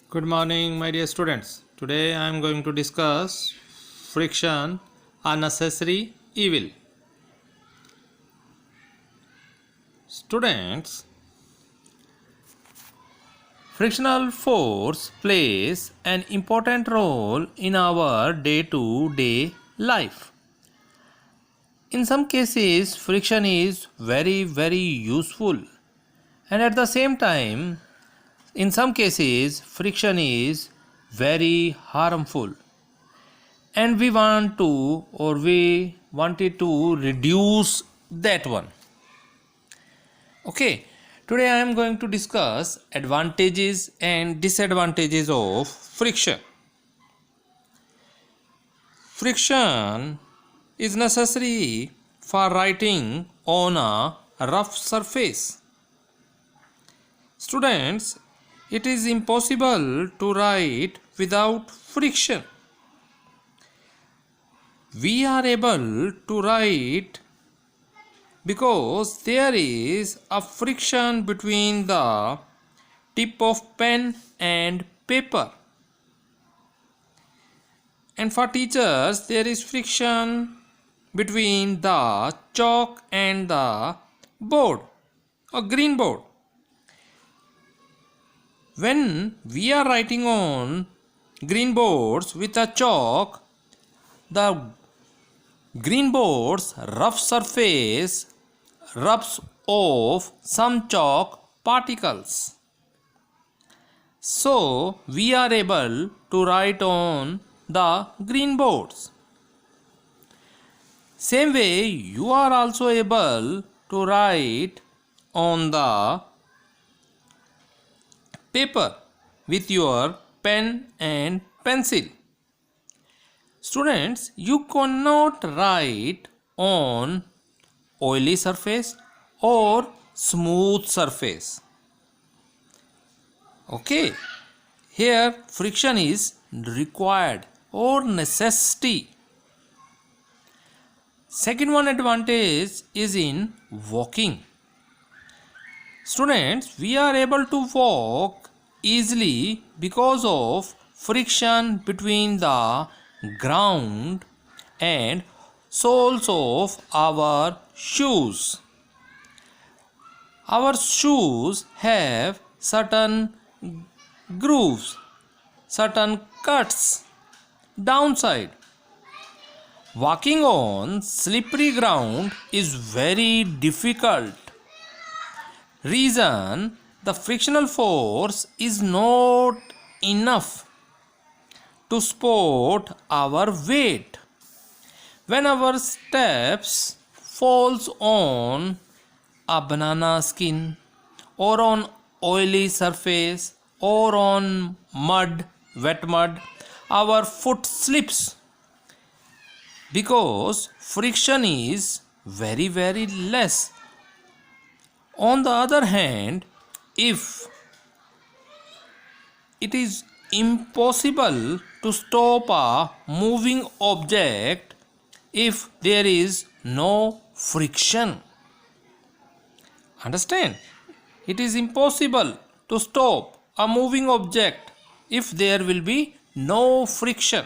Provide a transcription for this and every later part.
Good morning, my dear students. Today I am going to discuss friction, a necessary evil. Students, frictional force plays an important role in our day-to-day life. In some cases, friction is very useful, and at the same time, in some cases, friction is very harmful. And we wanted to reduce that one. Okay, today I am going to discuss advantages and disadvantages of friction. Friction is necessary for writing on a rough surface. Students, it is impossible to write without friction. We are able to write because there is a friction between the tip of pen and paper. And for teachers, there is friction between the chalk and the board or green board. When we are writing on green boards with a chalk, the green board's rough surface rubs off some chalk particles. So we are able to write on the green boards. Same way, you are also able to write on the paper with your pen and pencil. Students, you cannot write on oily surface or smooth surface. Okay, here friction is required or necessity. Second one advantage is in walking. Students, we are able to walk easily because of friction between the ground and soles of our shoes. Our shoes have certain grooves, certain cuts downside. Walking on slippery ground is very difficult. Reason, the frictional force is not enough to support our weight. When our steps falls on a banana skin or on oily surface or on mud, wet mud, our foot slips because friction is very less. On the other hand, if it is impossible to stop a moving object if there is no friction. Understand? It is impossible to stop a moving object if there will be no friction.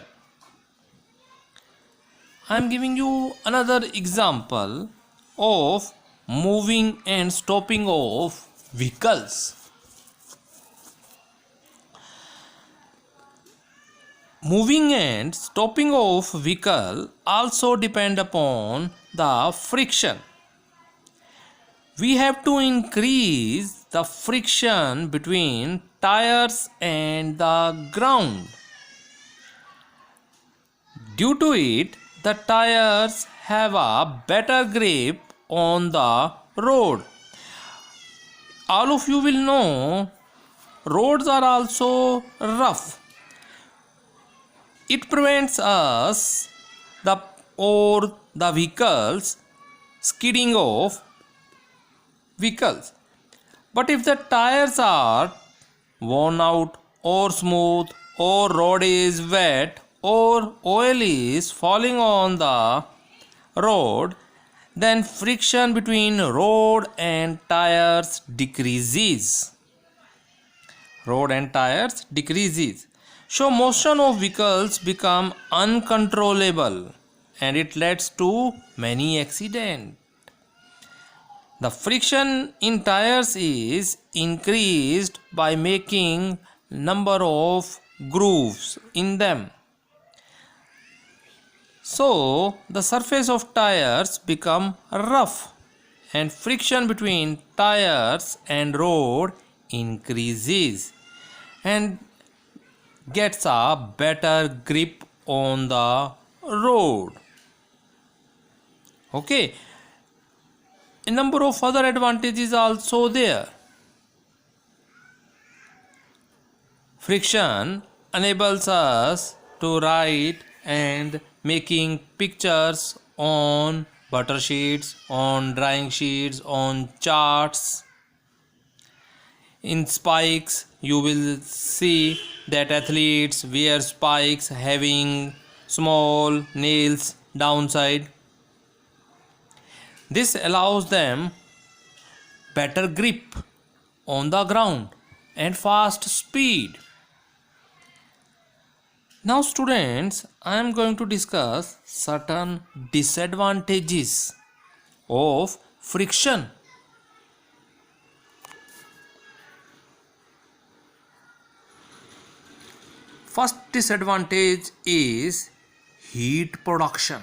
I am giving you another example of moving and stopping of vehicles. Moving and stopping of vehicle also depend upon the friction. We have to increase the friction between tires and the ground. Due to it, the tires have a better grip on the road. All of you will know roads are also rough. It prevents us the vehicles skidding off vehicles. But if the tires are worn out or smooth or road is wet or oil is falling on the road, then friction between road and tires decreases. road and tires decreases. So motion of vehicles become uncontrollable and it leads to many accidents. The friction in tires is increased by making number of grooves in them. So the surface of tires become rough and friction between tires and road increases and gets a better grip on the road. Okay, a number of other advantages also there. Friction enables us to write and making pictures on butter sheets, on drawing sheets, on charts. In spikes, you will see that athletes wear spikes having small nails downside. This allows them better grip on the ground and fast speed. Now students, I am going to discuss certain disadvantages of friction. First disadvantage is heat production.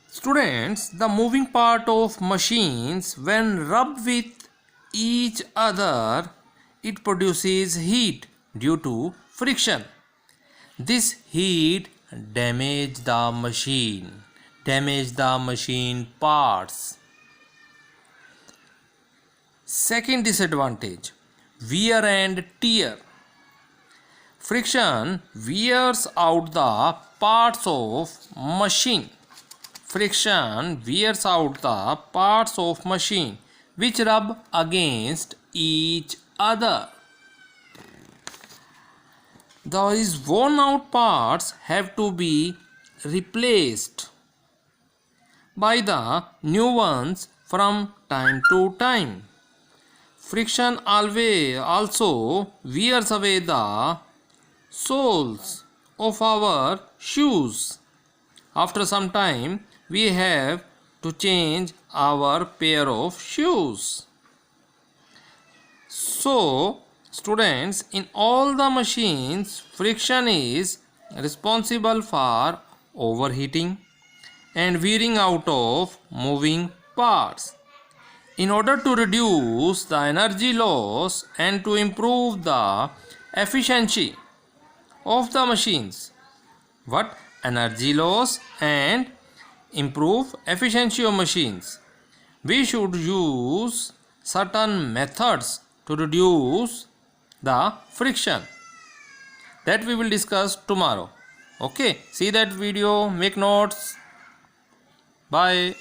Students, the moving part of machines when rubbed with each other, it produces heat due to friction. This heat damage the machine parts. Second disadvantage, wear and tear. Friction wears out the parts of machine. Friction wears out the parts of machine which rub against each other. These worn out parts have to be replaced by the new ones from time to time. Friction also wears away the soles of our shoes. After some time, we have to change our pair of shoes. So, students, in all the machines, friction is responsible for overheating and wearing out of moving parts. In order to reduce the energy loss and to improve the efficiency of the machines, energy loss and improve efficiency of machines, we should use certain methods to reduce the friction that we will discuss tomorrow. Okay, see that video, make notes. Bye.